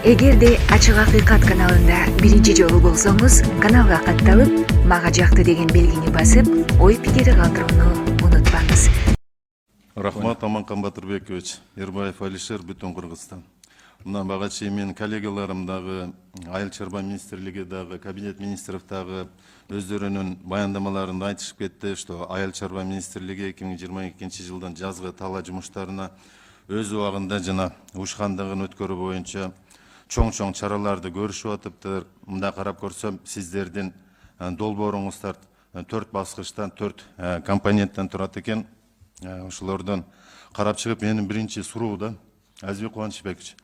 Эгерде Ачык Акыйкат каналында биринчи жолу болсоңуз, каналга катталып, мага жакты деген белгини басып, ой пикири калтырууну унутпаңыз. Рахмат, Аманкан Батырбекович, Ербаев Алишер, бүтін Кыргызстан. Мына бага чейин мен коллегаларым дагы, Айыл чарба министрлиги дагы, кабинет министров дагы өздөрүнүн баяндамаларында айтышып кетти, что Айыл чарба министрлиги 2022 жылдан жазгы тала жумуштарына өз убагында жана ушкандыгын өткөрүү боюнча чоң чараларды көрүшүп атыптыр. Мында карап көрсөм, сиздердин долбооруңуздар 4 баскычтан 4 компоненттен турат экен. Ошолордон карап чыгып, менин биринчи суроо да, Азизбек Кубанычбекович,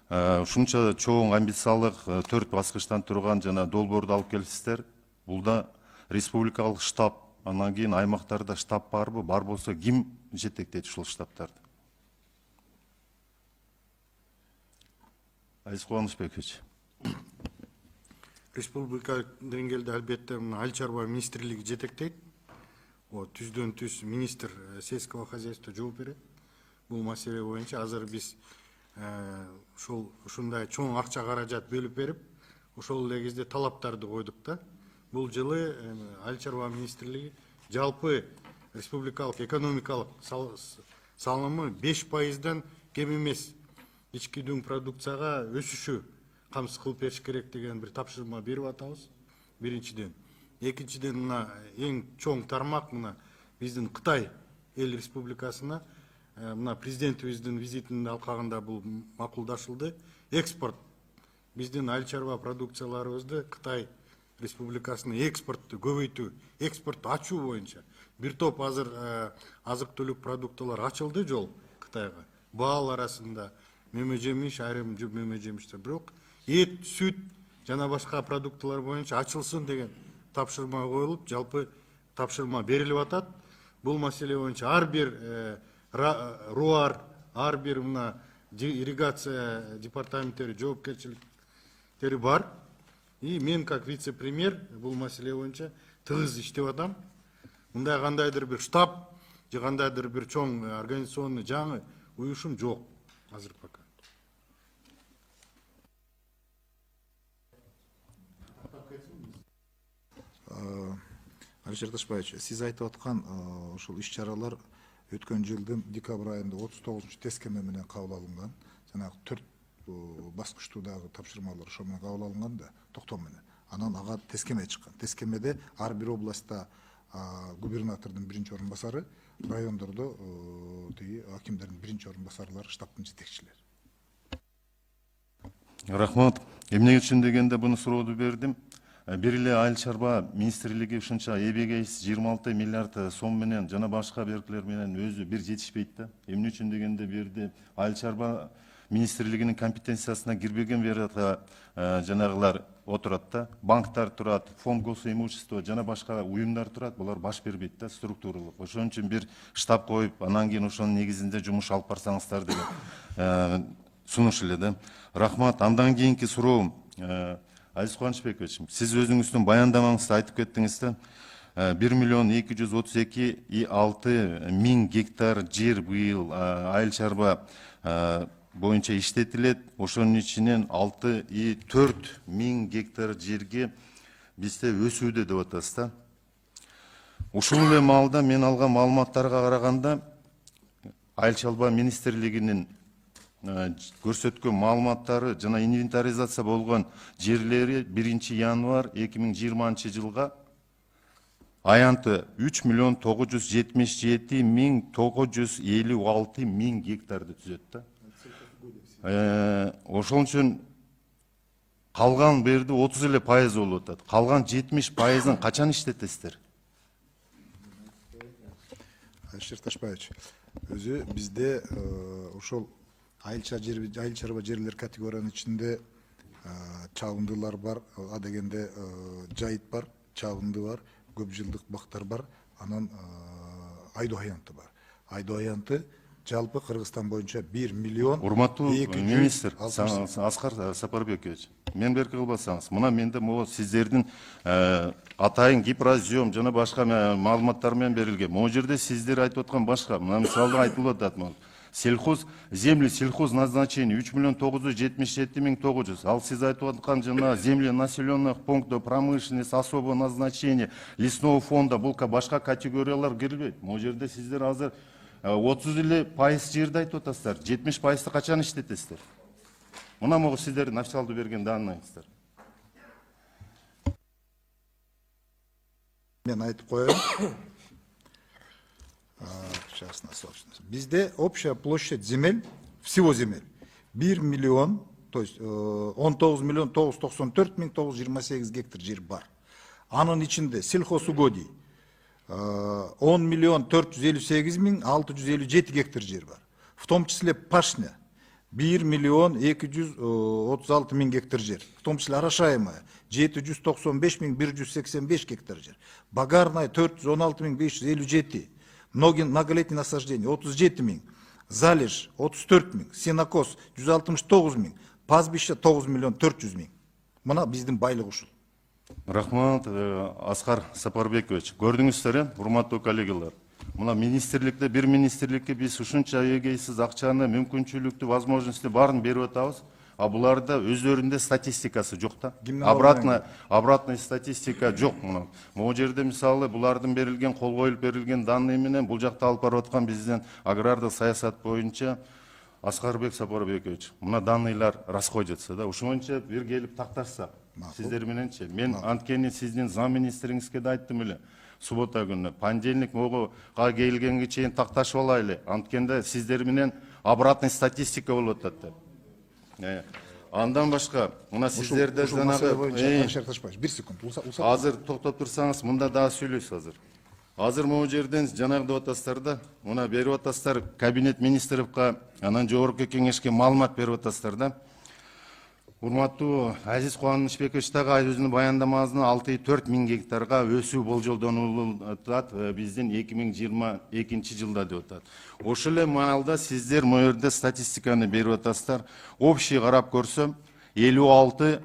ушунча чоң амбициялык 4 баскычтан турган жана долбоорду алып келипсиздер. Булда республикалык штаб, анан кийин аймактарда штаб барбы? Бар болсо, ким жетектейт ушул штабтарды? Азиз Кубанычбекович. Республика деңгээлде албетте Айыл чарба министрлиги жетектейт. Түздөн түз министр сельского хозяйства жооп берет. Бул маселе боюнча азыр биз ушундай чоң акча каражат бөлүп берип, ошол эле кезде талаптарды койдук да. Бул жылы Айыл чарба министрлиги жалпы республикалык экономикалык салымы 5%дан кем эмес ички дүң продукцияга өсүшү камсыз кылып бериш керек деген бир тапшырма берип атабыз. Биринчиден. Экинчиден, мына эң чоң тармак мына биздин Кытай эл республикасына мына президентибиздин визитинин алкагында бул макулдашылды. Экспорт. Биздин айыл чарба продукцияларыбызды Кытай республикасына экспортту көбөйтүү, экспортту ачуу боюнча бир топ азыр азык-түлүк продуктылар ачылды жол Кытайга. Баал арасында мөмө-жемиш, айрым мөмө-жемиштер, бирок эт, сүт жана башка продуктылар боюнча ачылсын деген тапшырма коюлуп, жалпы тапшырма берилип атат. Бул маселе боюнча ар бир РУАР, ар бир мына ирригация департаменттери жоопкерчиликтери бар. И мен как вице-премьер бул маселе боюнча тыгыз иштеп атам. Мындай кандайдыр бир штаб, же кандайдыр бир чоң организационный жаңы уюшум жок азыр пока. Алишер Ташбаевич, сиз айтып аткан ушул иш-чаралар өткөн жылдын декабрь айында 39-тескеме менен кабыл алынган. Жанагы 4 баскычтуу дагы тапшырмалар ошо менен кабыл алынган да, токтом менен. Анан ага тескеме чыккан. Тескемеде ар бир областта губернатордун биринчи орун басары, райондордо акимдердин биринчи орун басарлары, штабтын жетекчилери. Рахмат. Эмне үчүн дегенде буну сурооду бердим. Бир эле айыл чарба министрлиги ушунча эбегейс 26 миллиард сом менен жана башка беркилер менен өзү бир жетишпейт да. Эмне үчүн дегенде берди айыл чарба министрлигинин компетенциясына кирбеген берата жанагылар отурат да. Банктар турат, фонд госимущества жана башка уюмдар турат, булар баш бербейт да, структуралык. Ошон үчүн бир штаб коюп, анан кийин ошонун негизинде жумуш алып барсаңыздар деген сунуш эле да. Рахмат. Андан кийинки суроом, Азиз Кубанычбекович, сиз өзүңүздүн баяндамаңызда айтып кеттиңиз да, 1.232.6 миң гектар жер быйыл айыл чарба боюнча иштетилет. Ошонун ичинен 6.4 миң гектар жерге бизде өсүүдө деп атасыз да. Ушул эле маалда мен алган маалыматтарга караганда айыл чарба министрлигинин көрсөткөн маалыматтары жана инвентаризация болгон жерлери 1 январь 2020 жылга аянты 3.977.956 миң гектарды түзөт да. Ошон үчүн калган берди 30 эле пайыз болуп атат. Калган 70%-ын качан иштетесиздер? Алишер Ташбаевич, өзү бизде ошол айыл чарба жерлер категориянын ичинде чабындылар бар, адегенде жайыт бар, чабынды бар, көп жылдык бактар бар, анан айдоо аянты бар. Айдоо аянты жалпы Кыргызстан боюнча 1 миллион. Урматтуу министр Аскар Сапарбекович, мен берки кылбасаңыз, мына менде могу сиздердин атайын гипрозъем жана башка маалыматтар менен берилген. Могу жерде сиздер айтып аткан башка, мына мисалда айтылып атат. Сельхоз, земли сельхоз назначение 3 977 900. Ал сиз айтып аткан жана земли населенных пунктов, промышленность, особого назначения, лесного фонда, бул башка категориялар кирбейт. Могу жерде сиздер азыр 30% жерди айтып атасыздар. 70%ты качан иштетесиздер? Мына могу сиздердин официалдуу берген данныйыңыздар. Мен айтып коеюн. Сейчас на собственность. Bizde общая площадь земель, всего земель 1 миллион, то есть 19 миллион 994 миң 928 гектар жер бар. Анын içinde сельхозугодий 10 миллион 458 миң 657 гектар жер бар. В том числе пашня 1 миллион 236 миң гектар жер. В том числе орошаемая 795 миң 185 гектар жер. Багарная 416 миң 557. Многолетние насаждения 37 миң. Залеж 34 миң. Сенокос 169 миң. Пастбище 9 миллион 400 миң. Мына биздин байлык ушул. Рахмат, Аскар Сапарбекович. Көрдүңүздөр, урматтуу коллегалар. Мына министрликте, бир министрликке биз ушунча эгейсиз акчаны, мүмкүнчүлүктү, возможностьти баарын берип атабыз. А буларда өздөрүндө статистикасы жок да. Обратная статистика жок. Могу жерде мисалы булардын берилген, кол коюлуп берилген данный менен бул жакта алып барып аткан биздин агрардык саясат боюнча Аскарбек Сапарбекович, мына данныйлар расходятся да. Ушунча бир келип такташсак, сиздер мененчи. Мен анткени сиздин замминистриңизге да айттым эле. Суббота күнү, понедельник могуга келгенге чейин такташып алайлы. Анткенде сиздер менен обратный статистика болуп атат да. Андан башка, мына сиздерде жанагы бир секунд. Азыр токтоп турсаңыз, мында дагы сүйлөйсүз азыр. Азыр могу жерден жанагы деп атасыздар да, мына берип атасыздар кабинет министровка, анан жогорку кеңешке маалымат берип атасыздар да. Урматтуу Азиз Кубанычбекович дагы өзүнүн баяндамасында 64 миң гектарга өсүү болжолдонуп атат биздин 2022 жылда деп атат. Ошол эле маалда сиздер могу жерде статистиканы берип атасыздар. Общий карап көрсөм 56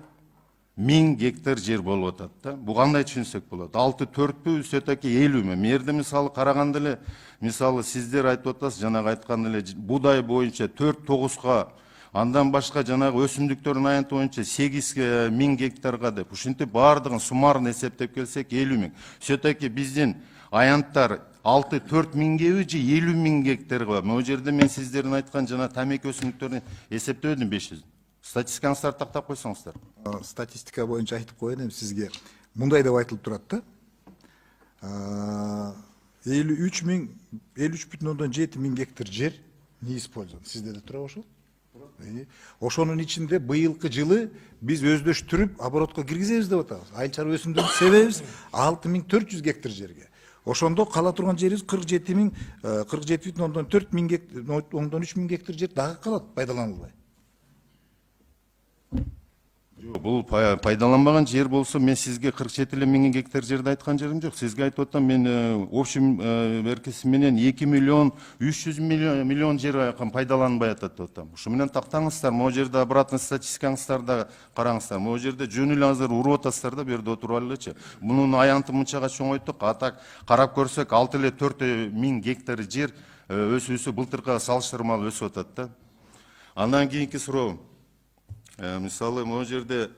миң гектар жер болуп атат да. Бу кандай түшүнсөк болот? 64пү, все-таки 50мү? Мерде мисалы караганда эле, мисалы сиздер айтып атасыз, жанагы айткан эле будай боюнча 4-9га, андан башка жанагы өсүмдүктөрдүн аянты боюнча 8 миң гектарга деп. Ушинтип баардыгын суммарно эсептеп келсек 50 миң. Все-таки биздин аянттар 6-4 миңгеби же 50 миң гектарга? Могу жерде мен сиздердин айткан жана тамеки өсүмдүктөрүн эсептебедим 500. Статистикаңызды тактап койсоңуздар. Статистика боюнча айтып коеюн эми сизге. Мындай деп айтылып турат да. 53,7 миң гектар жер не использован. Сизде де тура ошол? Ошонун ичинде быйылкы жылы биз өздөштүрүп оборотко киргизебиз деп атабыз. Айыл чарба өсүмдөрүн себебиз 6400 гектар жерге. Ошондо кала турган жерибиз 47,4 миң гектар, 13 миң гектар жер дагы калат пайдаланылбай. Бул пайдаланбаган жер болсо, мен сизге 47 миң гектар жерди айткан жерим жок. Сизге айтып атам, мен общем беркеси менен 2 миллион 300 миллион жер пайдаланбай атат деп атам. Ушу менен тактаңыздар, могу жерде обратный статистикаңыздарды караңыздар. Могу жерде жөн эле азыр уруп атасыздар да, берде отуруп алылычы. Мунун аянты мынчага чоңойттук, атак карап көрсөк 6,4 миң гектар жер өсүүсү былтыркыга салыштырмалуу өсүп атат да. Андан кийинки суроо. Мисалы, могу жерде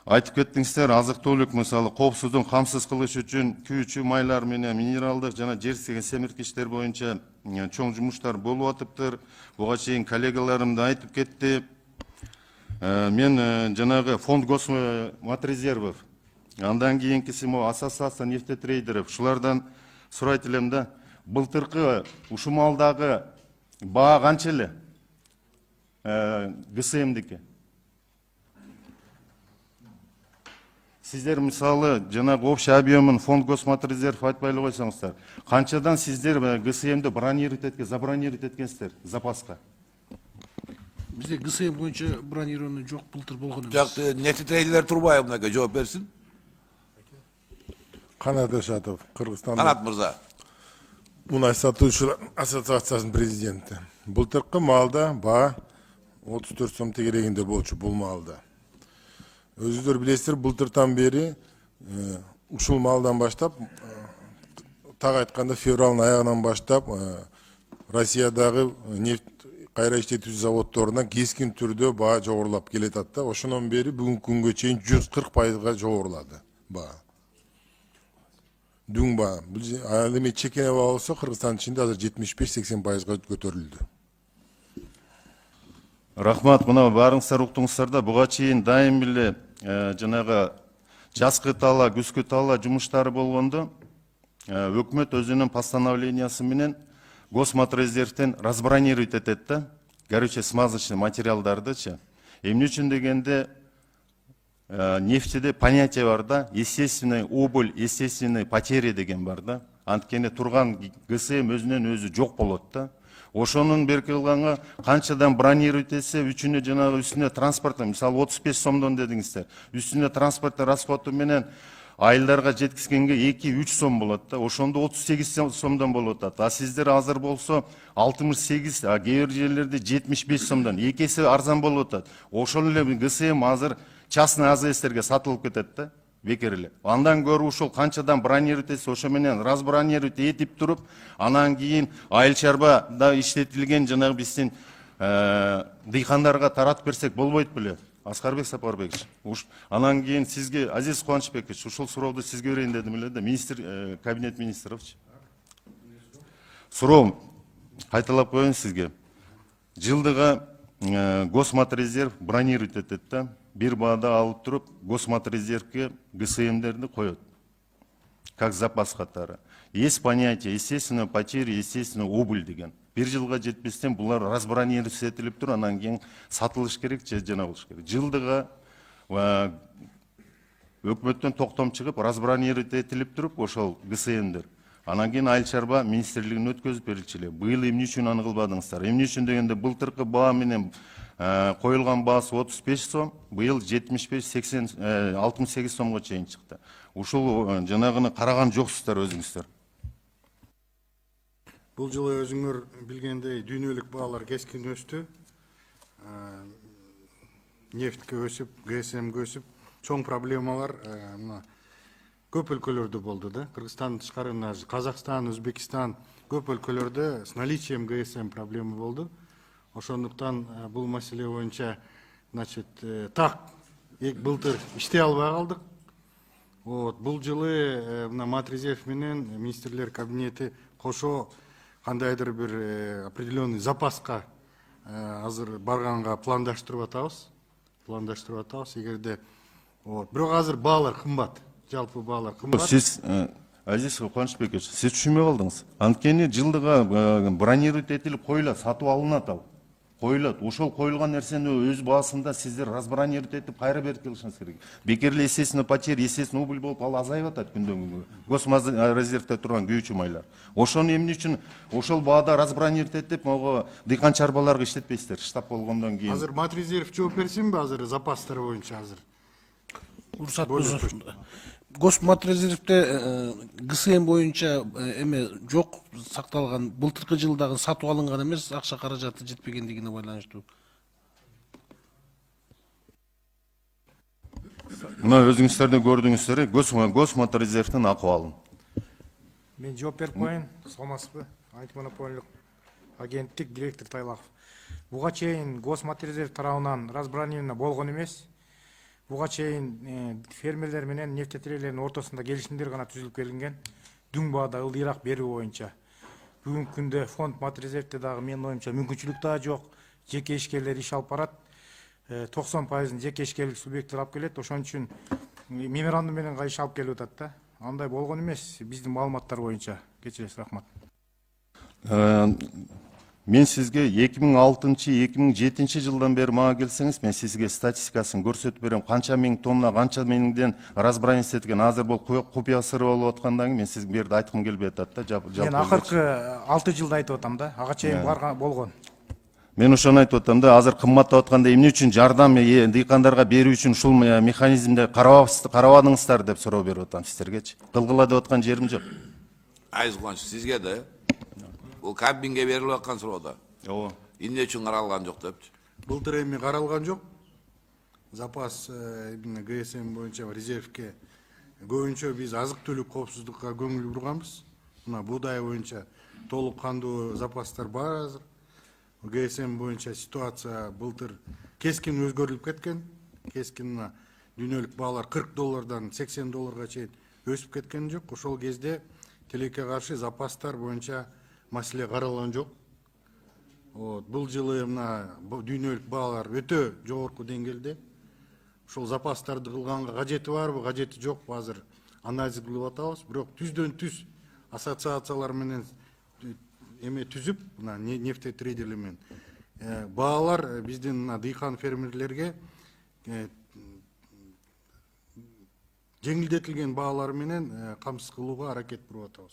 айтып кеттиңиздер, азык-түлүк, мисалы, коопсуздук камсыз кылыш үчүн күйүүчү майлар менен минералдык жана жер семирткичтер боюнча чоң жумуштар болуп атыптыр. Буга чейин коллегаларым да айтып кетти. Мен жанагы фонд госматрезервов, андан кийинкиси ассоциация нефтетрейдеров, ушулардан сурайт элем да, былтыркы ушул малдагы баа канча эле? ГСМдики. Сиздер мисалы жанагы общий объемын фонд госматрезерв айтпай эле койсоңуздар. Канчадан сиздер ГСМди забронировать эткенсиздер запаска? Бизде ГСМ боюнча бронирование жок, былтыр болгон эмес. Жак нефтетрейдерлер Турбаев мынакей жооп берсин. Канат Ашатов, Кыргызстан. Канат мырза. Мунай сатуучулар ассоциациясынын президенти. Былтыркы малда баа 34 сом тегерегинде болчу бул малда. Өзүңүздөр билесиздер, былтыртан бери ушул малдан баштап, так айтканда февралдын аягынан баштап Россиядагы нефть кайра иштетүүчү заводдорунан кескин түрдө баа жогорулап келатат да. Ошондон бери бүгүнкү күнгө чейин 140%га жогорулады баа. Дүң баа. Ал эми чекене баа болсо Кыргызстандын ичинде азыр 75-80%га көтөрүлдү. Рахмат, мына барыңыздар уктуңуздар, буга чейин дайым эле жанагы жазгы таала, күзгү таала жумуштары болгондо өкмөт өзүнүн постановлениясы менен Госмотрезервден разбронировать этет да, горюче смазочный материалдардычы. Эмне үчүн дегенде нефтеде понятие бар да, естественный убыль, естественный потери деген бар да. Анткени турган ГСМ өзүнөн өзү жок болот да. Ошонун берки кылганга канчадан бронировать этсе, үчүнө жанагы үстүнө транспорттун, мисалы 35 сомдон дедиңиздер, үстүнө транспорттун расходу менен айылдарга жеткизгенге 2-3 сом болот да. Ошондо 38 сомдон болот да. А сиздер азыр болсо 68, а кээ бир жерлерде 75 сомдон, эки эсе арзан болот да. Ошол эле ГСМ азыр частный АЗСтерге сатылып кетет да. Бекер эле. Андан көрү ушул канчадан бронировать этсе, ошо менен разбронировать этип туруп, анан кийин айыл чарбада иштетилген жанагы биздин дыйкандарга таратып берсек болбойт беле? Аскарбек Сапарбекович. Анан кийин сизге, Азиз Кубанычбекович, ушул сурооду сизге берейин дедим эле да, министр, кабинет министрович. Суроом кайталап коеюн сизге. Жылдыга Госмотрезерв бронировать этет да. Бир баада алып туруп, Госмотрезервге ГСМдерди коет. Как запас катары. Есть понятие естественной потери, естественный убыль деген. Бир жылга жетпестен булар разбронировать этилип туруп, анан кийин сатылыш керек же жана болуш керек. Жылдыга өкмөттөн токтом чыгып, разбронировать этилип туруп, ошол ГСМдер. Анан кийин айыл чарба министрлигине өткөзүп берилчү эле. Быйыл эмне үчүн аны кылбадыңыздар? Эмне үчүн дегенде былтыркы баа менен коюлган баасы 35 сом, быйыл 75-80, 68 сомго чейин чыкты. Ушул жанагыны караган жоксуздар өзүңүздөр. Бул жылы өзүңөр билгендей дүйнөлүк баалар кескин өстү. Нефтке өсүп, ГСМге өсүп, чоң проблемалар мына көп өлкөлөрдө болду да. Кыргызстандын тышкарына Казакстан, Өзбекстан көп өлкөлөрдө с наличием ГСМ проблема болду. Ошондуктан бул маселе боюнча, значит, так былтыр иштей албай калдык. Бул жылы мына Матрезерв менен министрлер кабинети кошо кандайдыр бир определенный запаска азыр барганга пландаштырып атабыз. Эгерде бирок азыр баалар кымбат. Жалпы баалар кымбат. Сиз Азиз Кубанычбекович, сиз түшүнбөй калдыңыз. Анткени жылдыга бронировать этилип коюлат, сатып алынат ал. Коюлат. Ошол коюлган нерсени өз баасында сиздер разбронировать этип кайра берип келишиңиз керек. Бекер эле естественный потеря, естественный убыль болуп ал азайып атат күндөн күнгө. Госрезервде турган күйүүчү майлар. Ошону эмне үчүн ошол баада разбронировать этип, могу дыйкан чарбаларга иштетпейсиздер, штаб болгондон кийин. Азыр Матрезерв жооп берсинби азыр запастар боюнча азыр? Уруксат болсо. Госмотрезервде ГСМ боюнча эме жок сакталган, былтыркы жылдагы сатып алынган эмес, акча каражаты жетпегендигине байланыштуу. Мына өзүңүздөрдө көрдүңүздөр, Госмотрезервдин акыбалын. Мен жооп берип коеюн, саламатсызбы? Антимонополиялык агенттик директор Тайлаков. Буга чейин Госмотрезерв тарабынан разбронирование болгон эмес. Буга чейин фермерлер менен нефтетилерлердин ортосунда келишимдер гана түзүлүп келинген. Дүң баада ылдыйраак берүү боюнча. Бүгүнкү күндө фонд Матрезервде дагы менин оюмча мүмкүнчүлүк дагы жок. Жеке ишкерлер иш алып барат. 90% жеке ишкерлик субъекттер алып келет. Ошон үчүн меморандум менен иш алып келип атат да. Андай болгон эмес биздин маалыматтар боюнча. Кечиресиз, рахмат. Мен сизге 2006-2007 жылдан бери мага келсеңиз, мен сизге статистикасын көрсөтүп берем. Канча миң тонна, канча миңден разбронировать этилген, азыр бул купуя сыры болуп аткандан кийин мен сизге бу жерде айткым келбей атат да. Мен акыркы 6 жылда айтып атам да. Ага чейин барган болгон. Мен ошону айтып атам да, азыр кымбаттап атканда эмне үчүн жардам дыйкандарга берүү үчүн ушул механизмди карабадыңыздар деп суроо берип атам сиздергечи. Кылгыла деп аткан жерим жок. Айыз Кубаныч, сизге да бул кабинге берилип аткан суроода. Ооба. Эмне үчүн каралган жок депчи. Былтыр эми каралган жок. Запас ГСМ боюнча резервке көбүнчө биз азык түлүк коопсуздукка көңүл бурганбыз. Мына буудай боюнча толук кандуу запастар бар азыр. ГСМ боюнча ситуация былтыр кескин өзгөрүлүп кеткен. Кескин мына дүйнөлүк баалар $40 $80 чейин өсүп кеткен жок. Ошол кезде тилекке каршы запастар боюнча маселе каралган жок. Бул жылы мына дүйнөлүк баалар өтө жогорку деңгээлде. Ошол запастарды кылганга кажети барбы, кажети жокпу азыр анализ кылып атабыз. Бирок түздөн түз ассоциациялар менен эме түзүп, мына нефтетрейдерлер менен баалар биздин мына дыйкан фермерлерге жеңилдетилген баалар менен камсыз кылууга аракет кылып атабыз.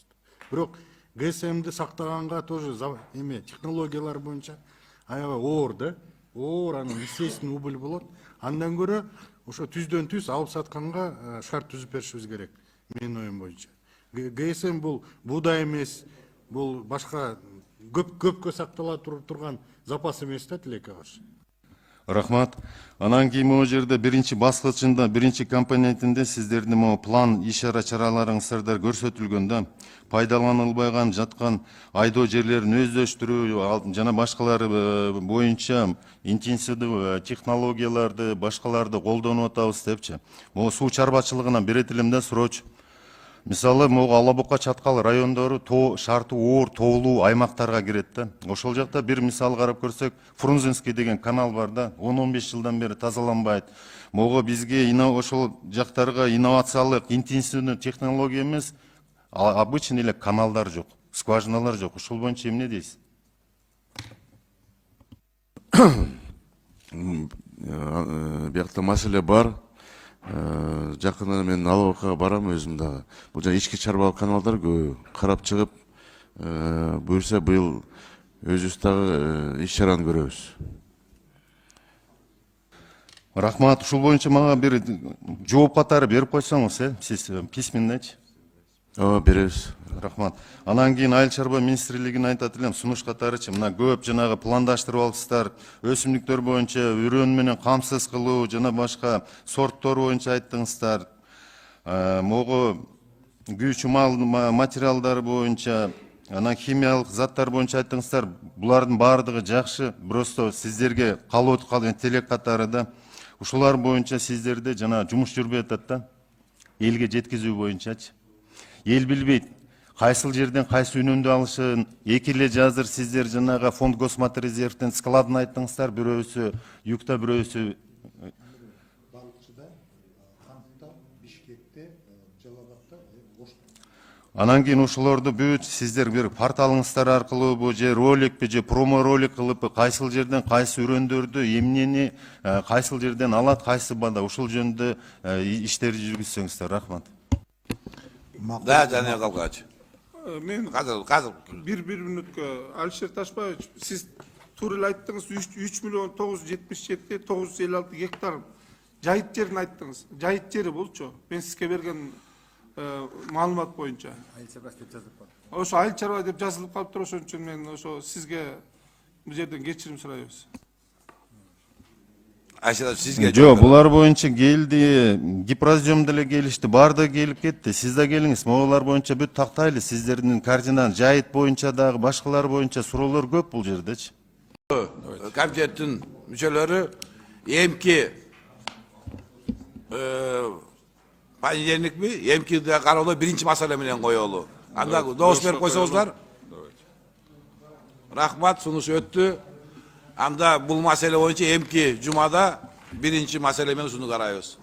Бирок ГСМди сактаганга тоже эме технологиялар боюнча аябай оор да. Оор, анын естественный убыль болот. Андан көрө ошо түздөн түз алып сатканга шарт түзүп беришибиз керек. Менин оюм боюнча. ГСМ бул буудай эмес, бул башка көпкө сактала турган запас эмес да тилекке каршы. Рахмат. Анан кийин могу жерде биринчи баскычында, биринчи компонентинде сиздердин могу план иш-чара чараларыңыздар көрсөтүлгөн да. Пайдаланылбай жаткан айдоо жерлерин өздөштүрүү жана башкалары боюнча интенсивдүү технологияларды, башкаларды колдонуп атабыз депчи. Могу суу чарбачылыгынан берет элем да суроочу. Мисалы, могу Алабука чаткал райондору шарты оор тоолуу аймактарга кирет да. Ошол жакта бир мисал карап көрсөк, Фрунзенский деген канал бар да, 10-15 жылдан бери тазаланбайт. Могу бизге ошол жактарга инновациялык, интенсивдүү технология эмес, обычный эле каналдар жок, скважиналар жок. Ошол боюнча эмне дейсиз? Биякта маселе бар. Жакында мен Алабукага барам өзүм дагы. Бул жана ички чарбалык каналдар көп. Карап чыгып, буюрса быйыл өзүбүз дагы иш-чараны көрөбүз. Рахмат. Ушул боюнча мага бир жооп катары берип койсоңуз, сиз письменнечи. Беребиз. Рахмат. Анан кийин Айыл чарба министрлигине айтат элем, сунуш катарычы мына көп жанагы пландаштырып алыпсыздар, өсүмдүктөр боюнча үрөн менен камсыз кылуу жана башка сорттор боюнча айттыңыздар. Могу күйүүчү мал материалдары боюнча, анан химиялык заттар боюнча айттыңыздар. Булардын баардыгы жакшы, просто сиздерге калып калган телек катары да. Ушулар боюнча сиздерде жана жумуш жүрбөй атат да. Элге жеткизүү боюнчачы. Ел билбейт, кайсыл жерден кайсы үнөмдү алышын, эки эле жазыр сиздер жанагы фонд Госматрезервден складын айттыңыздар, бирөөсү юкта, бирөөсү Балыкчыда, Кантта, Бишкекте, Жалалабадта, Ошто. анан кийин ушулорду бүт сиздер бир порталыңыздар аркылуу же роликпи же промо ролик кылып, кайсыл жерден кайсы үрөндөрдү, эмнени кайсыл жерден алат, кайсы бада, ушул жөнүндө иштерди жүргүзсөңүздөр. Рахмат. Да, Жанел Калгач. Мен Казыр. bir мүнөткө Алишер Ташбаевич, сиз туура эле айттыңыз, 3.977.956 гектар жайыт жерин айттыңыз. Жайыт жери болчу. Мен сизге берген маалымат боюнча. Айыл чарба деп жазылып калды. Ошо айыл чарба деп жазылып калыптыр, ошон үчүн мен ошо сизге бул жерден кечирим сурайбыз. Sizge Жок, булар боюнча келди, Гипрозем деле келишти, барды келип кетти. Сиз да келиңиз, могулар боюнча бүт тактайлы. Сиздердин координат жайыт боюнча дагы башкалар боюнча суроолор көп бул жердечи. Комитеттин мүчөлөрү эмки понедельникми, эмки кароолоо биринчи маселе менен коелу. Анда добуш берип койсоңуздар. Рахмат, сунуш өттү. Анда бул маселе боюнча эмки жумада биринчи маселе менен ушуну карайбыз.